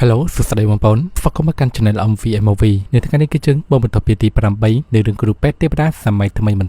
Hello សួស្តីបងប្អូនស្វាគមន៍មកកាន់ Channel MVMOV នៅថ្ងៃនេះគឺយើងបងបន្តពីទី8នៃរឿងគ្រូពេទ្យទេវតាសម័យថ្មីបន្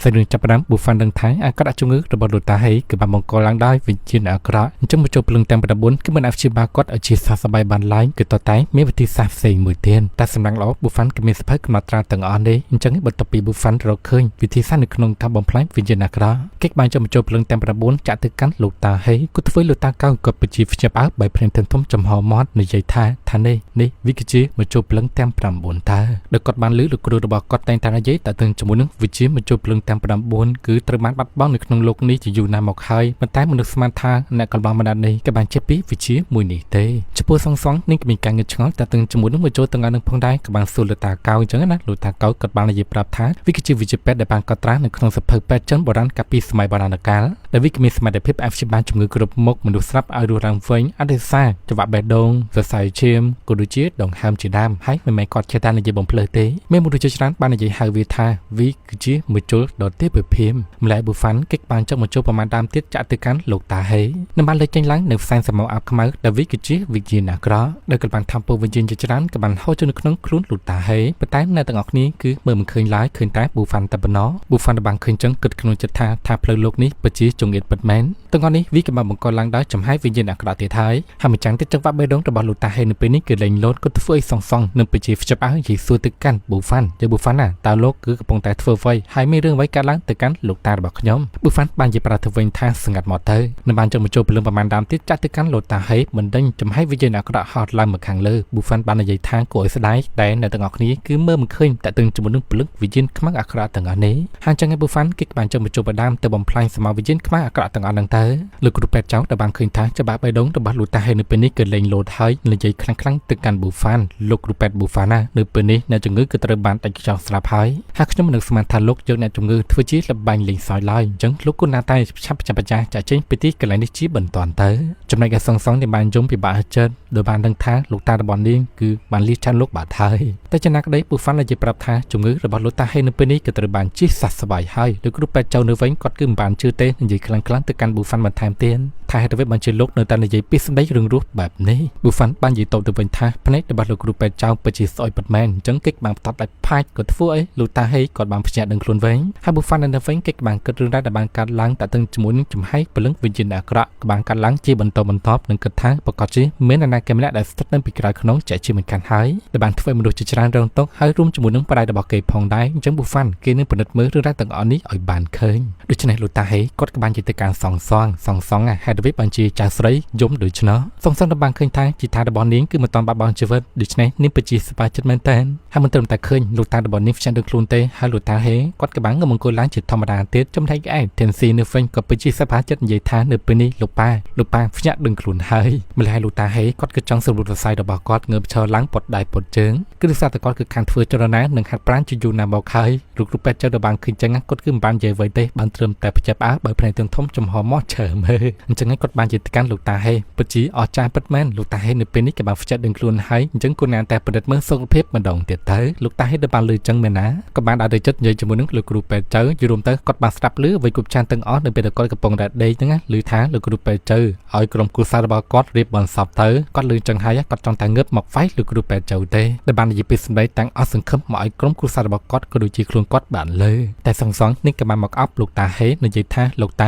តសេរីរឿងចាប់ផ្ដើម Buffon ដឹងថាអាកាសជំងឺរបស់លោកតាហេគឺបានបង្កឡើងដោយវិញ្ញាណអាក្រក់អញ្ចឹងមកចូលព្រលឹងទាំង9គឺមិនអាចព្យាបាលគាត់ឲ្យជាសះស្បើយបានឡើយគឺតតែមានវិធីសាស្ត្រផ្សេងមួយទៀតតែសម្រាប់ល្អ Buffon គឺមានសភៅកំណត់ត្រាទាំងអស់នេះអញ្ចឹងបន្ទាប់ពី Buffon រកឃើញវិធីសាស្ត្រនៅក្នុងការបំផ្លាញវិញ្ញាណអាក្រក់គេបានចូលមកចូលព្រលឹងទាំង9ចាក់ទៅកាន់លោកតាហេគាត់ធ្វើលោកតាកៅគាត់ពិជាភ្ញាក់ផ្អើលបែបភ្នែកធំចំហមាត់និយាយថានេះវិជាមកចូលព្រលឹងទាំង9តើដោយគាត់បានលឺលោកគ្រូរបស់គាត់តែងតែនិយាយតើទាំងជាមួយនឹងវិជាមកចូលព្រលឹងទាំង9គឺត្រូវបានបាត់បង់នៅក្នុងលោកនេះជាយូរណាស់មកហើយប៉ុន្តែមនុស្សស្មានថាអ្នកកន្លងបណ្ដានេះក៏បានចេះពីវិជាមួយនេះទេចំពោះសងនេះក៏មានការងើបឆ្ងល់តើទាំងជាមួយនឹងមកចូលទាំងអស់នឹងផងដែរក៏បានសួរលោកតាកៅអញ្ចឹងណាលោកតាកៅគាត់បាននិយាយប្រាប់ថាវិជាវិជាពេទ្យដែលបានកត់ត្រានៅក្នុងសភៅពេទ្យចិនបុរាណកាលពីសម័យបុរាណកាលដែលវាមានសមត្ថភាពអាចព្យាបាលជំងឺគ្រប់មុខមនុស្សស្រាប់ឲ្យរស់ឡើងវិញអត់ទេសាចង្វាក់បេះដូងសរសៃឈាមក៏ដូចជាដងហើមជាដើមហើយមិនមែនគាត់ចេះតែនិយាយបំភ្លើទេមានមនុស្សជាច្រើនបាននិយាយហៅវាថាវាគឺជាមួយជុលដតេពភៀមម្លែប៊ូហ្វាន់គេបានចុះមកចូលប្រមាណដើមទៀតចាក់ទៅកាន់លោកតាហេនឹងបានលេចចេញឡើងនៅផ្សែងសមោអាប់ខ្មៅដែលវាគឺជាវិញ្ញាណអាក្រក់ដែលក៏បានធ្វើពោវិញ្ញាណជាច្រើនក៏បានហូរចូលនៅក្នុងខ្លួនលោកតាហេប៉ុន្តែអ្នកទាំងអស់គ្នាគឺមើលមិនឃើញឡើយឃើញតែប៊ូហ្វាន់តែប៉ុណ្ណោះប៊ូហ្វាន់បានឃើញចឹងគិតក្នុងចិត្តថាផ្លូវលោកនេះពិតជាចង្អៀតពិតមែនទាំងអស់នេះវាក៏បានបង្កឡើងដោយចំហាយវិញ្ញាណអាក្រក់ទៀតហើយមិនចាំទៀតចង្វាក់បេះដូងរបស់លោកតាហេនៅពេលនេះគឺលែងលោតក៏ធ្វើឲ្យសងនឹងប្រជាភ្ជាប់អើយសួរទៅកាន់ប៊ូហ្វាន់យេប៊ូហ្វាន់ណាតើលោកគឺកំពុងតែធ្វើអ្វីហើយមានរឿងអ្វីកើតឡើងទៅកាន់លោកតារបស់ខ្ញុំប៊ូហ្វាន់បាននិយាយប្រាប់ទៅវិញថាស្ងាត់មកទៅនឹងបានចុះមកចូលព្រលឹងប្រមាណដើមទៀតចាក់ទៅកាន់លោកតាហេមិនដេញចំហាយវិញ្ញាណអាក្រក់ហត់ឡើងមកខាងលើប៊ូហ្វាន់បាននិយាយថាគួរឲ្យស្ដាយតែអ្នកទាំងអស់គ្នាគឺមើលមិនឃើញតែទាំងជាមួយនឹងព្រលឹងវិញ្ញាណខ្មាំងអាក្រក់ទាំងអស់នេះហើយចឹងឯប៊ូហ្វាន់គេបានចុះមកចូលបដាមទៅបំផ្លាញសមវិញ្ញាណខ្មាំងអាក្រក់ទាំងអស់ហ្នឹងទៅលោកគ្រូពេទ្យចៅដែលបានឃើញថាច្បាប់បេះដូងរបស់លោកតាហេនៅពេលនេះគឺលែងលោតហើយនិយាយខ្លាំងៗទៅកាន់ប៊ូហ្វាន់លោកគ្រូពេទ្យប៊ូហ្វាន់ណានៅពេលនេះអ្នកជំងឺគឺត្រូវបានដាច់ខ្យល់ស្លាប់ហើយខ្ញុំមិននឹកស្មានថាលោកយកអ្នកជំងឺធ្វើជាលបាញ់លេងសើចឡើយអញ្ចឹងលោកគូណាតែឆាប់ចាក់ចេញពីទីកន្លែងនេះជាបន្តទៅចំណែកឯសងដែលបានយំពិបាកចិត្តដោយបានដឹងថាលោកតារបស់នាងគឺបានលៀសចានលោកបាត់ហើយតែចំណាក់ក្តីពូហ្វាន់និយាយប្រាប់ថាជំងឺរបស់លោកតាហេនៅពេលនេះក៏ត្រូវបានជិះសះស្បើយហើយលោកគ្រូពេទ្យចៅនៅវិញគាត់គឺមិនបានជឿទេនិយាយខ្លាំងៗទៅកាន់ពូហ្វាន់បន្ថែមទៀតថាហេតុអ្វីបានជាលោកនៅតែនិយាយពីសម្ដីរឿងរស់បែបនេះពូហ្វាន់បាននិយាយតបទៅវិញថាភ្នែករបស់លោកគ្រូពេទ្យចៅពិតជាស្អុយពិតមែនអញ្ចឹងគេបានផ្ទាត់ដាច់ផាច់ក៏ធ្វើឲ្យលោកតាហេគាត់បានភ្ញាក់ដឹងខ្លួនវិញហើយពូហ្វាន់នៅវិញគេបានគិតរឿងដែលបានកើតឡើងតែទាំងជាមួយនឹងចំហាយព្រលឹងវិញ្ញាណអាក្រក់ក៏បានកើតឡើងជាបន្តបន្ទាប់នឹងគិតថាប្រកាសជាមានអាណាគេម្នាក់ដែលស្ថិតនៅពីក្រោយខ្នងចែកជាមិនកាន់ហើយដែលបានធ្វើឲ្យមនុស្សជាច្រើនរងទុក្ខហើយរួមជាមួយនឹងបដិរបស់គេផងដែរអញ្ចឹងពូហ្វាន់គេនឹងពិនិត្យមើលរឿងរ៉ាវទាំងអស់នេះឲ្យបានឃើញដូច្នេះលោកតាហេគាត់ក៏បានជាទៅការសងហេតុអ្វីបានជាចៅស្រីយំដូច្នោះសងទៅបានឃើញថាជីតារបស់នាងគឺមិនតាន់បាត់បង់ជីវិតដូច្នេះនាងពិតជាសប្បាយចិត្តមែនទែនហើយមិនត្រឹមតែឃើញលោកតារបស់នាងផ្សាយដល់ខ្លួនទេហើយលោកតាហេគាត់ក៏បានងើបអង្គុយឡើងជាធម្មតាទៀតចំណែកឯថេនស៊ីនៅវិញក៏ពិតជាសប្បាយចិត្តនិយាយថានៅពេលនេះលោកប៉ាភ្ញាក់ដឹងខ្លួនហើយម្ល៉េះលោកតាហេគាត់ក៏ចង់សម្រួលសរសៃរបស់គាត់ងើបឈរឡើងពត់ដៃពត់ជើងគឺដោយសារតែគាត់គឺខានធ្វើចរណានិងហាត់ប្រាណជាយូរណាស់មកហើយលោកគ្រូពេទ្យចៅដែលបានឃើញចឹងគាត់គឺមិនបាននិយាយអ្វីទេបានត្រឹមតែភ្ជាប់អើបើភ្នែកទាំងធំចំហមកឈើមើលអញ្ចឹងគាត់បាននិយាយទៅកាន់លោកតាហេពិតជាអស្ចារ្យពិតមែនលោកតាហេនៅពេលនេះក៏បានភ្ជាប់ដឹងខ្លួនហើយអញ្ចឹងគូណានតែពិនិត្យមើលសុខភាពម្ដងទៀតទៅលោកតាហេដែលបានលើចឹងមែនណាក៏បានដើរទៅចិត្តនិយាយជាមួយនឹងលោកគ្រូពេទ្យចៅយល់ទៅគាត់បានស្ដាប់ឮអ្វីគ្រប់ចានទាំងអស់នៅពេលដែលគាត់កំពុងតែដេកហ្នឹងឮថាលោកគ្រូពេទ្យចៅឲ្យក្រុមគ្រួសាររបស់គាត់រៀបបន្សពទៅគាត់ឮចឹងហើយគាត់ចង់តែងើបមកវាយលោកគ្រូពេទ្យចៅទេដែលបាននិយាយពីសម្ដីតាំងអស់សង្ឃឹមមកឲ្យក្រុមគ្រួសាររបស់គាត់ក៏ដូចជាខ្លួនគាត់បានលើតែសងនេះក៏បានមកអប់លោកតាហេនិយាយថាលោកត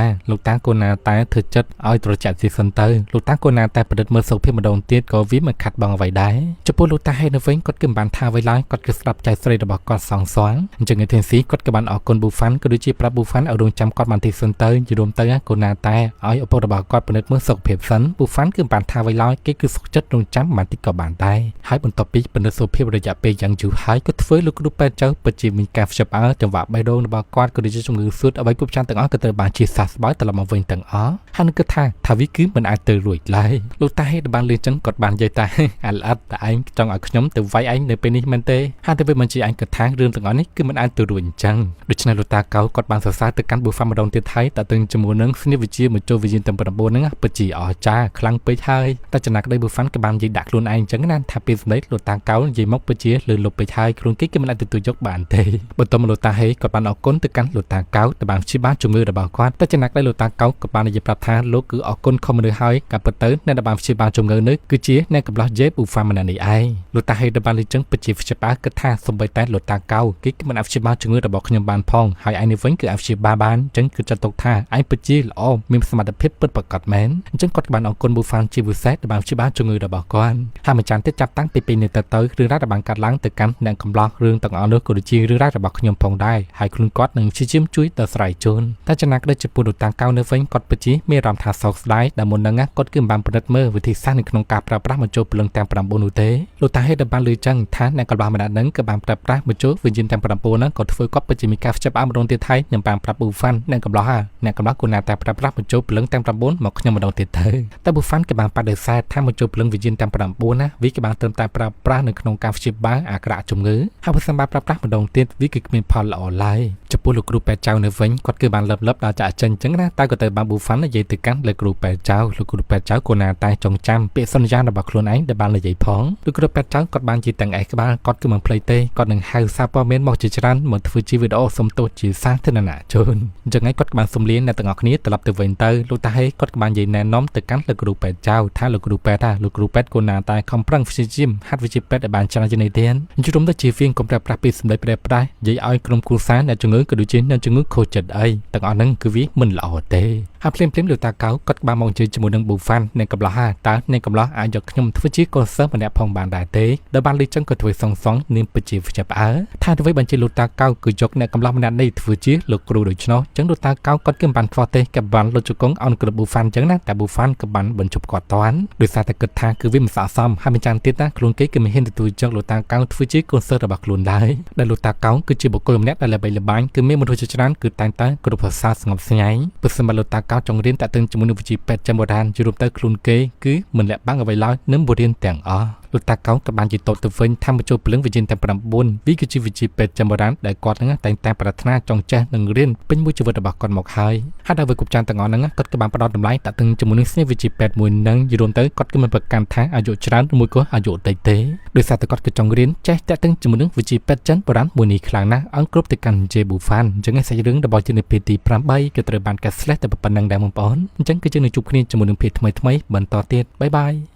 ាគូណាតែធ្វើចិត្តឲ្យត្រជាក់ស៊ីសិនទៅលោកតាគូណាតែប្រឌិតមើលសុខភាពម្ដងទៀតក៏វាមិនខាត់បងអ្វីដែរចំពោះលោកតាហេនៅវិញគាត់គឺមិនបានថាអ្វីឡើយគាត់គឺស្ដាប់ចៅស្រីរបស់គាត់សងអញ្ចឹងឯថេនស៊ីគាត់ក៏បានអរគុណប៊ូហ្វាន់ក៏ដូចជាប្រាប់ប៊ូហ្វាន់ឲ្យរងចាំគាត់បានទីសិនទៅយល់ទៅគូណាតែឲ្យឪពុករបស់គាត់ពិនិត្យមើលសុខភាពសិនប៊ូហ្វាន់គឺមិនបានថាអ្វីឡើយគេគឺសុខចិត្តរងចាំបានទីក៏បានដែរហើយបន្ទាប់ពីពិនិត្យសុខភាពរយៈពេលយ៉ាងយូរហើយក៏ធ្វើលោកគ្រូពេទ្យចៅពិតជាមានការភ្ជាប់អើចង្វាក់បេះដូងរបស់គាត់ក៏ដូចជាជំងឺសួតអ្វីគ្រប់ចានទាំងអស់ក៏ត្រូវបានជាសះស្បើយត្រឡប់មកវិញទាំងអស់ហើយនឹងគិតថាវាគឺមិនអាចទៅរួចឡើយលោកតាហេបានលឺចឹងគាត់បាននិយាយថាអាល្អិតតែឯងចង់ឲ្យខ្ញុំទៅវាយឯងនៅពេលនេះមែនទេហើយទៅពេលមិនជាឯងគិតថារឿងទាំងអស់នេះគឺមិនអាចទៅរួចអញ្ចឹងដូច្នេះលោកតាកៅគាត់បានសរសើរទៅកាន់ប៊ូហ្វាន់ម្ដងទៀតហើយតើទៅជាមួយនឹងស្នៀវវិជាមកចូលវិញ្ញាណទាំង9ហ្នឹងពិតជាអស្ចារ្យខ្លាំងពេកហើយតែចំណាក់ក្តីប៊ូហ្វាន់ក៏បាននិយាយដាក់ខ្លួនឯងអញ្ចឹងណាថាពេលសម្ដីលោកតាកៅនិយាយមកពិតជាលើលុបពេកហើយខ្លួនគេមិនអាចទទួលយកបានទេបន្តមកលោកតាហេគាត់បានអរគុណទៅកាន់លោកតាកៅដែលបានព្យាបាលជំងឺរបស់គាត់តែចំណាក់ក្តីលោកតាកៅក៏បាននិយាយប្រាប់ថាលោកគឺអរគុណខុសមនុស្សហើយការពិតទៅអ្នកដែលបានព្យាបាលជំងឺនេះគឺ ជាអ្នកកំឡោះយេប៊ូហ្វាម៉ាណានីឯងលោកតាហេដបានលីចឹងពិតជាវិជាបាគិតថាសំបីតែលោកតាកៅគេមិនអព្យាបាលជំងឺរបស់ខ្ញុំបានផងហើយឯនេះវិញគឺអព្យាបាលបានអញ្ចឹងគឺចាត់ទុកថាឯងពិតជាល្អមានសមត្ថភាពពិតប្រាកដមែនអញ្ចឹងគាត់បានអរគុណប៊ូហ្វានជាពិសេសដែលបានព្យាបាលជំងឺរបស់គាត់ហើយម្ចាស់ទៀតចាប់តាំងពីពេលនេះទៅរឿងរ៉ាវដែលបានកាត់ឡើងទៅកាន់អ្នកកំឡោះរឿងទាំងអស់នោះក៏ដូចជារឿងរ៉ាវរបស់ខ្ញុំផងដែរហើយខ្លួនគាត់នឹងព្យាយាមជួយដល់ស្រ័យជូនតែចំណាក់ដូចជាពលលោកតាកៅនៅវិញគាត់ពិតជាមានអារម្មណ៍ថាសោកស្ដាយដែលមុនហ្នឹងគាត់គឺមិនបានពិនិត្យមើលវិធីសាស្ត្រនៅក្នុងការប្រើប្រាស់បញ្ចូលព្រលឹងទាំង9នោះទេលោកតាហេតុបានលឺចឹងថាអ្នកកំឡោះម្នាក់ហ្នឹងក៏បានប្រើប្រាស់បញ្ចូលវិញ្ញាណទាំង9ហ្នឹងក៏ធ្វើគាត់ពិតជាមានការផ្ចាប់ផ្ដើមម្ដងទៀតហើយខ្ញុំបានប្រាប់ប៊ូហ្វាន់អ្នកកំឡោះគូណាតែប្រើប្រាស់បញ្ចូលព្រលឹងទាំង9មកខ្ញុំម្ដងទៀតទៅតែប៊ូហ្វាន់ក៏បានបដិសេធថាបញ្ចូលព្រលឹងវិញ្ញាណទាំង9ណាវាក៏បានត្រឹមតែប្រើប្រាស់នៅក្នុងការព្យាបាលអាការៈជំងឺហើយបើសិនបានប្រើប្រាស់ម្ដងទៀតវាគឺគ្មានផលល្អឡើយចំពោះលោកគ្រូពេទ្យចៅនៅវិញគាត់គឺបានលឹបដល់ចាក់ចិនអញ្ចឹងណាតែក៏ទៅបានប៊ូហ្វាន់និយាយទៅកាន់លោកគ្រូពេទ្យចៅលោកគ្រូពេទ្យចៅគូណាតែចងចាំពាក្យសន្យារបស់ខ្លួនឯងដែលបាននិយាយផងលោកគ្រូពេទ្យចៅគាត់បានជាទាំងឯក្បាលគាត់គឺមិនភ្លេចទេគាត់នឹងហៅសារព័ត៌មានមកជាច្រើនមកធ្វើជាវីដេអូសុំទោសជាសាធារណៈជនអញ្ចឹងហើយគាត់ក៏បានសុំលៀនអ្នកទាំងអស់គ្នាត្រឡប់ទៅវិញទៅលោកតាហេគាត់ក៏បាននិយាយណែនាំទៅកាន់លោកគ្រូពេទ្យចៅថាលោកគ្រូពេទ្យគូណាតែខំប្រឹងព្យាយាមហាត់វិជ្ជាពេទ្យឲ្យបានច្រើនជាងនេះទៀតជុំទៅជាវៀងកុំប្រើប្រាស់ពាក្យសម្ដីប្រែប្រាស់និយាយឲ្យក្រុមគ្រួសារអ្នកជំងឺក៏ដូចជាអ្នកជំងឺខូចចិត្តអីទាំងអស់ហ្នឹងគឺវាមិនល្អទេហើយភ្លាមលោកតាកៅគាត់បានមកជឿជាមួយនឹងប៊ូហ្វាន់អ្នកកំឡោះតើអ្នកកំឡោះអាចយកខ្ញុំធ្វើជាកូនសិស្សម្នាក់ផងបានដែរទេដែលបានលីចឹងក៏ធ្វើសងនាមពិតជាវិជ្ជាផ្អើថាទៅវិញបញ្ជាលោកតាកៅគឺយកអ្នកកំឡោះម្នាក់នេះធ្វើជាលោកគ្រូដូច្នោះអញ្ចឹងលោកតាកៅគាត់គឺមិនបានខ្វល់ទេក៏បានលុតជង្គង់អោនក្របប៊ូហ្វាន់អញ្ចឹងណាតែប៊ូហ្វាន់ក៏បានបញ្ចប់គាត់តាន់ដោយសារតែគិតថាគឺវាមិនស័ក្តិសមហើយម្ចាស់ទៀតណាខ្លួនគេគឺមិនហ៊ានទទួលយកលោកតាកៅធ្វើជាកូនសិស្សរបស់ខ្លួនដែរដែលលោកតាកៅគឺជាបុគ្គលម្នាក់ដែលល្បីល្បាញគឺមានមនុស្សជាច្រើនគឺតែងតែគ្រប់ភាសាស្ងប់ស្ងាយបើសិនបើលោកតាកៅចង់រៀនតាក់ទងជាមួយនឹងវិជ្ជាពេទ្យចំបុរាណជួបទៅខ្លួនគេគឺមិនលាក់បាំងអ្វីឡើយនឹងបរិញ្ញាទាំងអស់លោកតាកៅក៏បានជាតតទៅវិញថាបញ្ចូលព្រលឹងវិញ្ញាណទាំង9វាគឺជាវិជ្ជាពេទ្យចំបុរាណដែលគាត់ហ្នឹងតែងតែប្រាថ្នាចង់ចេះនិងរៀនពេញមួយជីវិតរបស់គាត់មកហើយដល់វិគប់ចានទាំងអស់ហ្នឹងគាត់ក៏បានផ្ដោតតម្លៃតាក់ទងជាមួយនឹងស្នេហ៍វិជ្ជាពេទ្យមួយនឹងយល់ទៅគាត់ក៏មិនប្រកាន់ថាអាយុច្រើនឬមួយក៏អាយុតិចទេដោយសារតែគាត់ក៏ចង់រៀនចេះតាក់ទងជាមួយនឹងវិជ្ជាពេទ្យចិនបុរាណមួយនេះខ្លាំងណាស់អង្គគ្រប់ទៅកាន់ជេប៊ូហ្វាន់អញ្ចឹងសាច់រឿងរបស់ជានិភេទទី8ក៏ត្រូវបានកាត់ស្លេះតែប៉ុណ្្នឹងដែរបងប្អូនអញ្ចឹងគឺយើងនឹងជួបគ្នាជាមួយនឹងភាគថ្មីបន្តទៀតបាយបាយ